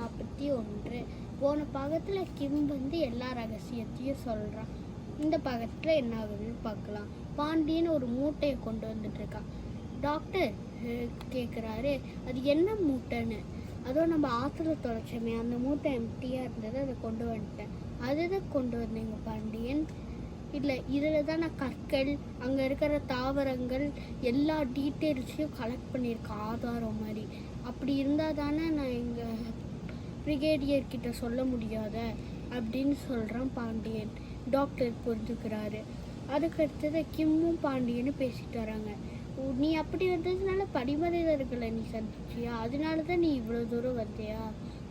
41. போன பாகத்தில் கிம் எல்லா ரகசியத்தையும் சொல்கிறான். இந்த பாகத்தில் என்ன ஆகுதுன்னு பார்க்கலாம். பாண்டியன் ஒரு மூட்டையை கொண்டு வந்துட்டு இருக்கான். டாக்டர் கேட்குறாரு, அது என்ன மூட்டைன்னு. அதோ நம்ம ஆற்றுல தொலைச்சோமே அந்த மூட்டை எம்டியாக இருந்தது, அதை கொண்டு வந்துட்டேன். அதுதான் கொண்டு வந்தேங்க பாண்டியன். இல்லை, இதில் தான் நான் கற்கள், அங்கே இருக்கிற தாவரங்கள், எல்லா டீட்டெயில்ஸையும் கலெக்ட் பண்ணியிருக்கேன் ஆதாரம் மாதிரி. அப்படி இருந்தால் தானே நான் எங்கள் பிரிகேடியர்கிட்ட சொல்ல முடியாத அப்படின்னு சொல்கிறான் பாண்டியன். டாக்டர் புரிஞ்சுக்கிறாரு. அதுக்கடுத்தது கிம்மும் பாண்டியனும் பேசிட்டு வராங்க. நீ அப்படி வந்ததுனால படிமனிதர்களை நீ சந்திச்சியா, அதனால தான் நீ இவ்வளோ தூரம் வந்தியா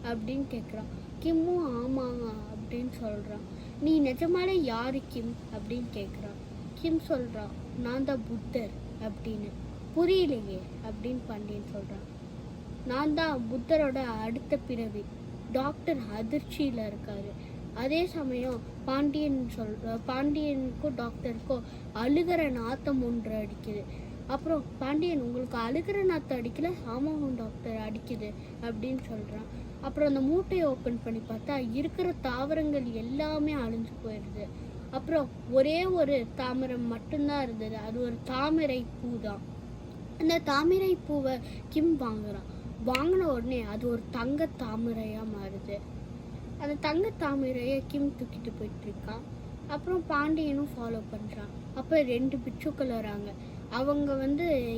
அப்படின்னு கேட்குறான். கிம்மும் ஆமாங்க அப்படின்னு சொல்கிறான். நீ நிஜமாலே யாரு கிம் அப்படின்னு கேட்குறான். கிம் சொல்கிறான், நான் தான் புத்தர் அப்படின்னு. புரியலையே அப்படின்னு பாண்டியன் சொல்கிறான். நான் தான் புத்தரோட அடுத்த பிறவி. டாக்டர் அதிர்ச்சியில் இருக்காரு. அதே சமயம் பாண்டியனுக்கும் டாக்டருக்கும் அழுகிற நாத்தம் ஒன்று அடிக்குது. அப்புறம் பாண்டியன், உங்களுக்கு அழுகிற நாத்தம் அடிக்கல? ஆமாம் டாக்டர், அடிக்குது அப்படின்னு சொல்கிறான். அப்புறம் அந்த மூட்டையை ஓப்பன் பண்ணி பார்த்தா இருக்கிற தாவரங்கள் எல்லாமே அழிஞ்சு போயிடுது. அப்புறம் ஒரே ஒரு தாமரம் மட்டும்தான் இருந்தது. அது ஒரு தாமரை பூ தான். அந்த தாமரை பூவை கிம் வாங்குறான். வாங்கின உடனே அது ஒரு தங்க தாமரையாக மாறுது. அந்த தங்க தாமரையை கிம் தூக்கிட்டு போயிட்டு இருக்கான். அப்புறம் பாண்டியனும் ஃபாலோ பண்ணுறான். அப்போ 2 பிட்சுக்கள் வராங்க. அவங்க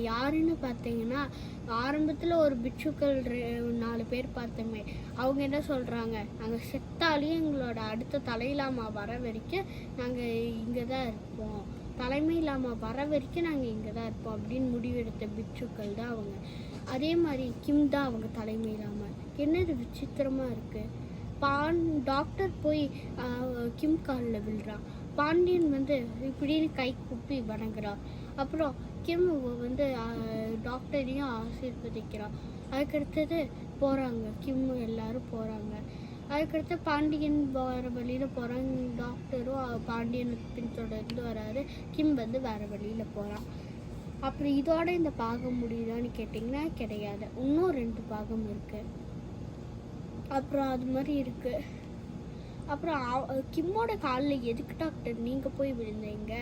யாருன்னு பார்த்தீங்கன்னா, ஆரம்பத்தில் ஒரு பிட்சுக்கள் 4 பேர் பார்த்தோமே, அவங்க என்ன சொல்கிறாங்க, நாங்கள் செத்தாலையும் எங்களோட அடுத்த தலையிலாமா வர வரைக்கும் நாங்கள் இங்கே தான் இருப்போம், தலைமை இல்லாமல் வர வரைக்கும் நாங்கள் இங்கே தான் இருப்போம் அப்படின்னு முடிவெடுத்த பிட்சுக்கள் தான் அவங்க. அதே மாதிரி கிம் தான் அவங்க தலைமை இல்லாமல். என்னது விசித்திரமாக இருக்குது. டாக்டர் போய் கிம் காலில் விழுறான். பாண்டியன் இப்படின்னு கை குப்பி வணங்குறான். அப்புறம் கிம் டாக்டரையும் ஆசீர்வதிக்கிறான். அதுக்கடுத்தது போகிறாங்க, கிம் எல்லாரும் போகிறாங்க. அதுக்கடுத்து பாண்டியன் வேறு வழியில் போகிறாங்க. டாக்டரும் பாண்டியனுக்கு பின்தொடர்ந்து வராரு. கிம் வேறு வழியில் போகிறான். அப்புறம் இதோட இந்த பாகம் முடியுதான்னு கேட்டிங்கன்னா கிடையாது. இன்னும் 2 பாகம் இருக்குது. அப்புறம் அது மாதிரி இருக்குது. அப்புறம் கிம்மோட காலில் எதுக்கு டாக்டர் நீங்கள் போய் விழுந்தீங்க?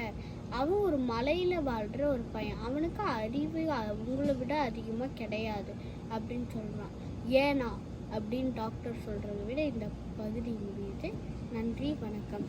அவன் ஒரு மலையில் வாழ்கிற ஒரு பையன், அவனுக்கு அறிவு உங்களை விட அதிகமாக கிடையாது அப்படின்னு சொல்கிறான். ஏனா அப்படின்னு டாக்டர் சொல்கிறத விட இந்த பகுதி முடியுது. நன்றி, வணக்கம்.